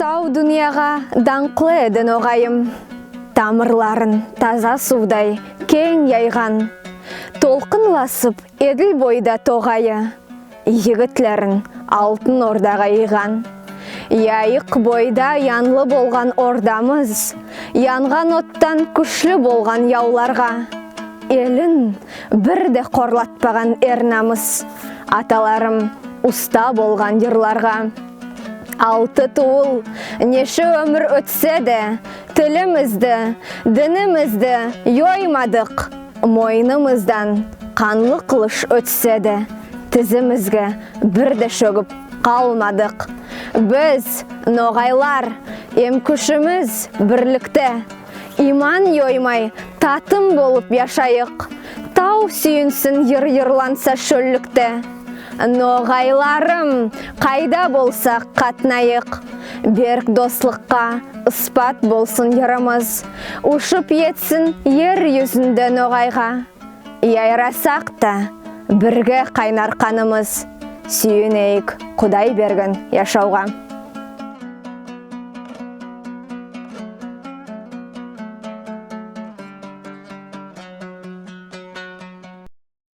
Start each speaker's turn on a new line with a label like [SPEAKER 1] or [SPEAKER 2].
[SPEAKER 1] Сау дүнияға даңқлы едің оғайым, тамырларын таза судай кең яйған, толқынласып еділ бойда тоғайы, егітлерін алтын ордаға иған. Яйық бойда янлы болған ордамыз, янған оттан күшлі болған яуларға. Елін бірде қорлатпаған ернамыз, аталарым уста болған ерларға. Алты туыл неше өмір өтсе де, тілімізді, дінімізді йоймадық. Мойнымыздан қанлы қылыш өтсе де, тізімізге бірде шөгіп қалмадық. Біз, ноғайлар, күшіміз бірлікте, иман йоймай татым болып яшайық. Тау сүйінсін ерланса шөллікте. Ноғайларым, қайда болсақ қатнайық, берік достыққа ыспат болсын еріміз, ұшып етсін ер yüзінде ноғайға. Яйрасақ та бірге қайнар қанымыз, сүйінейік Құдай берген яшауға.